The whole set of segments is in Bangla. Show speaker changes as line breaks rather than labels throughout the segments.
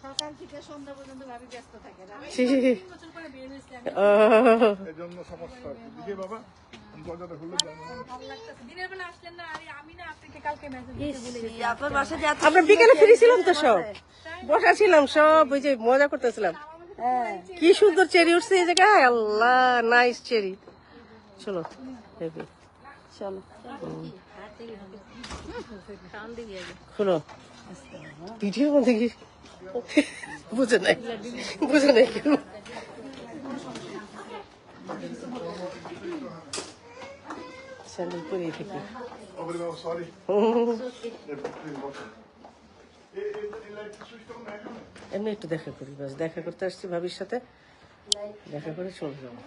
সকাল থেকে সন্ধ্যা পর্যন্ত ভাবি ব্যস্ত থাকে না।
এজন্য সমস্যা দিকে বাবা দরজাটা খুলে দাও।
দিনের বেলা আসলেন না, আরে আমি না আপনাকে কালকে মেসেজ দিতে ভুলে গেছি। আপনার বাসায় যে
আমরা বিকেলে ফিরেছিলাম তো সব বসা ছিলাম সব ওই যে মজা করতেছিলাম। কি সুন্দর চেরি উঠছে এই জায়গায়, আল্লাহ নাইস চেরি। চলো
চলো
খুলো ভিডিও মধ্যে কি বুঝে নাই কেউ। স্যান্ডেল পরিয়ে থেকে
ওরে বাবা সরি
এমনি একটু দেখা করি, বাস দেখা করতে আসছি ভাবির সাথে, দেখা করে চলে যাবো।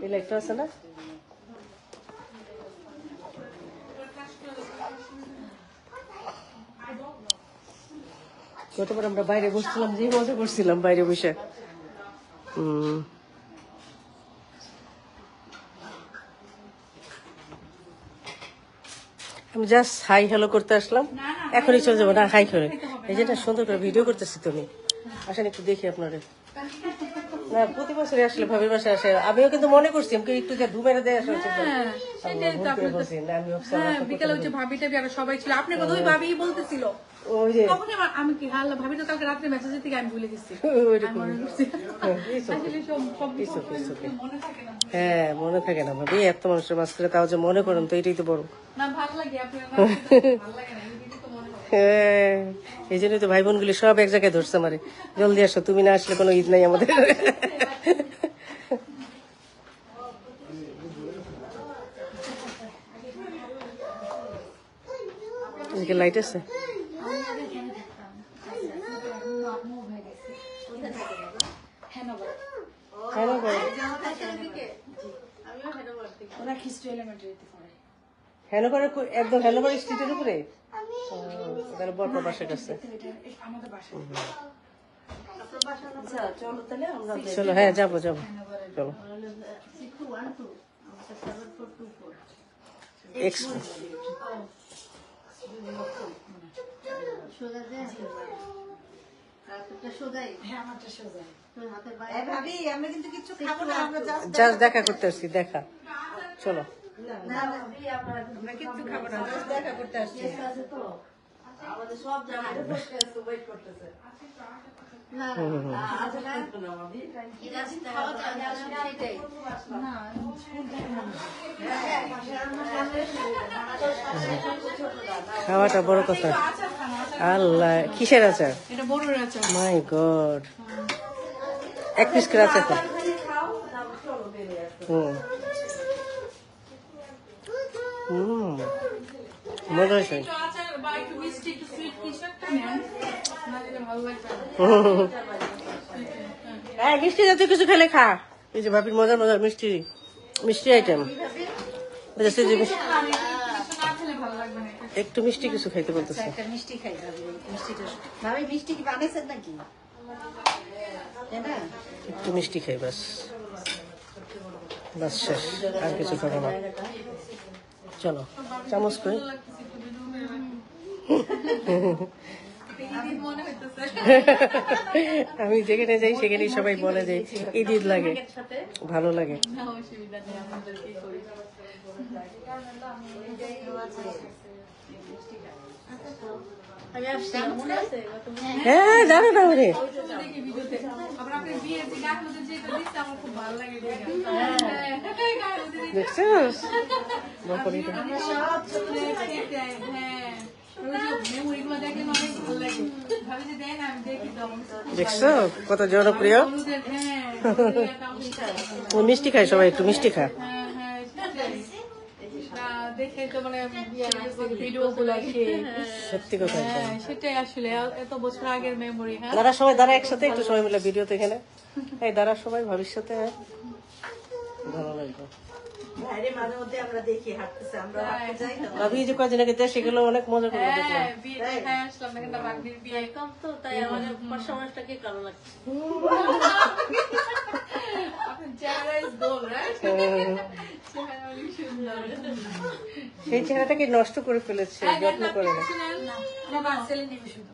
এই লাইটটা আছে না, গতবার আমরা বাইরে বসছিলাম, যে মজা করছিলাম বাইরে বসে। আমি জাস্ট হাই হ্যালো করতে আসলাম, এখনই চলে যাবো না হাই করে। এই যেটা সুন্দর করে ভিডিও করতেছি তুমি, আসেন একটু দেখি আপনারে। না প্রতি বছরই আসলে ভাবির বাসায় আসে, আমিও কিন্তু মনে করছি আমাকে একটু যে ধুমেরে দেয় আসা উচিত।
বিকেলে হচ্ছে ভাবি টাবি আর সবাই ছিল, আপনার কথা ওই ভাবি বলতেছিল। আমি কি হাল ভাবি তো কালকে রাত্রে মেসেজ থেকে আমি ভুলে গেছি।
হ্যাঁ মনে থাকে না ভাবি, এত মানুষের মাঝ করে তাও যে মনে করেন তো এটাই তো বড়। হ্যাঁ এই জন্যই তো ভাই বোন গুলি সব এক জায়গায় ধরছে মারে, জলদি আসো, তুমি না আসলে কোনো ঈদ নাই আমাদের। লাইট আছে হেনোভার, একদম হেনোভার স্ট্রিটের উপরে, তাহলে বড় বাসার কাছে। চলো হ্যাঁ যাবো চলো। জাস্ট দেখা করতে আসছি, দেখা চলো।
দেখা করতে আসছি।
খাওয়াটা বড় কথা। আল্লাহ কিসের আচার?
এটা বড় আচার।
মাই গড, এক পিস করে আচার তো। মজা হয়েছে। হ্যাঁ মিষ্টি জাতীয় কিছু খেলে খা, এই যে ভাবির মজার মজার মিষ্টি মিষ্টি আইটেম, একটু মিষ্টি কিছু খাইতে বলতেছে।
মিষ্টি খাই ভাবি, মিষ্টি কি বানাইছেন নাকি?
একটু মিষ্টি খাই বাস, বাস শেষ, আর কিছু খাবো না। চলো চামচ করে। আমি যেখানে যাই সেখানেই সবাই বলে যে ঈদ ঈদ লাগে, ভালো লাগে। হ্যাঁ জানো না ওরে, দেখছো দেখছো কত জনপ্রিয়। মিষ্টি খায় সবাই, একটু মিষ্টি খা। সত্যি কথা,
সেটাই আসলে এত বছর আগের মেমোরি।
দাঁড়া সবাই, দাঁড়া একসাথে একটু সবাই মিলে ভিডিওতে এখানে, এই দাঁড়া সবাই ভবিষ্যতে ভালো লাগবে।
বাইরে মাঝে মধ্যে আমরা দেখি হাঁটতেছে, আমরা হাঁটতে যাই তো।
ভাবি যে কদিন আগে দেশে গেল অনেক মজা করে দেখলাম।
হ্যাঁ, বিয়ে দেখায় আসলাম, এখানটা বাগনির বিয়ে।
কম তো তাই আমাদের পার্সোনালটাকে কালো লাগছে।
আপনার চেহারা is gold, right? চেহারা অনেক সুন্দর।
সেই চেহারাটাকে নষ্ট করে ফেলেছে, যত্ন করে না।
আমার বাচ্চা ছেলে নেবে শুধু।